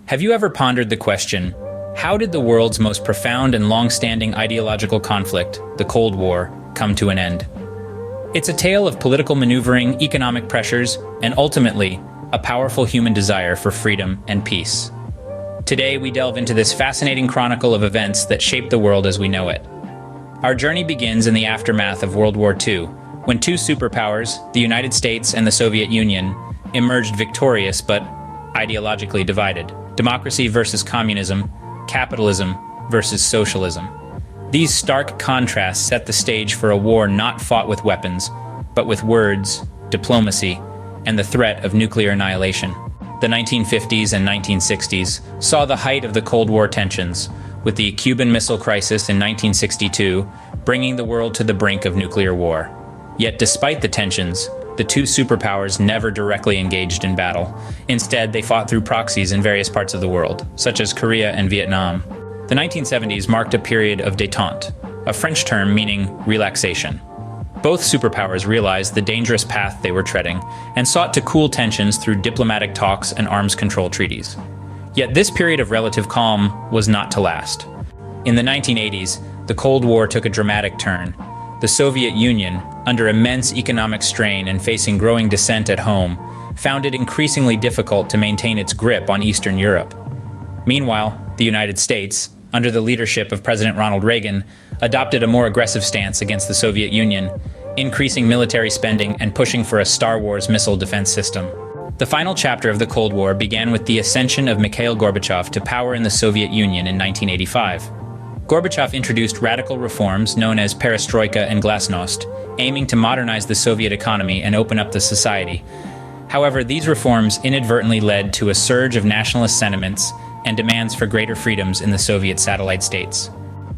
Have you ever pondered the question, how did the world's most profound and long-standing ideological conflict, the Cold War, come to an end? It's a tale of political maneuvering, economic pressures, and ultimately, a powerful human desire for freedom and peace. Today, we delve into this fascinating chronicle of events that shaped the world as we know it. Our journey begins in the aftermath of World War II, when two superpowers, the United States and the Soviet Union, emerged victorious but ideologically divided. Democracy versus communism, capitalism versus socialism. These stark contrasts set the stage for a war not fought with weapons, but with words, diplomacy, and the threat of nuclear annihilation. The 1950s and 1960s saw the height of the Cold War tensions, with the Cuban Missile Crisis in 1962 bringing the world to the brink of nuclear war. Yet despite the tensions, the two superpowers never directly engaged in battle. Instead, they fought through proxies in various parts of the world, such as Korea and Vietnam. The 1970s marked a period of détente, a French term meaning relaxation. Both superpowers realized the dangerous path they were treading and sought to cool tensions through diplomatic talks and arms control treaties. Yet this period of relative calm was not to last. In the 1980s, the Cold War took a dramatic turn. The Soviet Union, under immense economic strain and facing growing dissent at home, found it increasingly difficult to maintain its grip on Eastern Europe. Meanwhile, the United States, under the leadership of President Ronald Reagan, adopted a more aggressive stance against the Soviet Union, increasing military spending and pushing for a Star Wars missile defense system. The final chapter of the Cold War began with the ascension of Mikhail Gorbachev to power in the Soviet Union in 1985. Gorbachev introduced radical reforms known as perestroika and glasnost, aiming to modernize the Soviet economy and open up the society. However, these reforms inadvertently led to a surge of nationalist sentiments and demands for greater freedoms in the Soviet satellite states.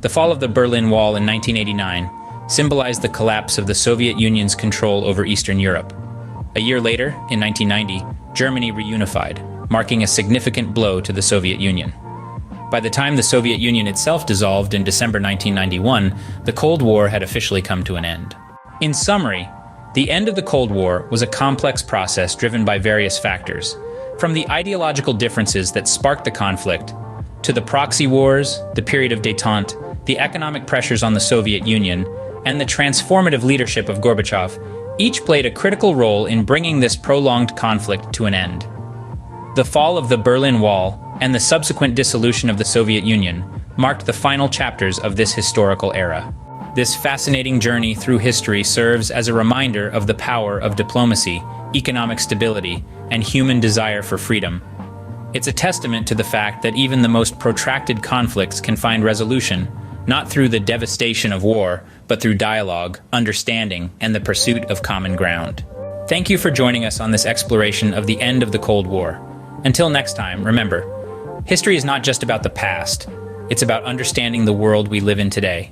The fall of the Berlin Wall in 1989 symbolized the collapse of the Soviet Union's control over Eastern Europe. A year later, in 1990, Germany reunified, marking a significant blow to the Soviet Union. By the time the Soviet Union itself dissolved in December 1991, the Cold War had officially come to an end. In summary, the end of the Cold War was a complex process driven by various factors, from the ideological differences that sparked the conflict, to the proxy wars, the period of détente, the economic pressures on the Soviet Union, and the transformative leadership of Gorbachev. Each played a critical role in bringing this prolonged conflict to an end. The fall of the Berlin Wall and the subsequent dissolution of the Soviet Union marked the final chapters of this historical era. This fascinating journey through history serves as a reminder of the power of diplomacy, economic stability, and human desire for freedom. It's a testament to the fact that even the most protracted conflicts can find resolution, not through the devastation of war, but through dialogue, understanding, and the pursuit of common ground. Thank you for joining us on this exploration of the end of the Cold War. Until next time, remember, history is not just about the past, it's about understanding the world we live in today.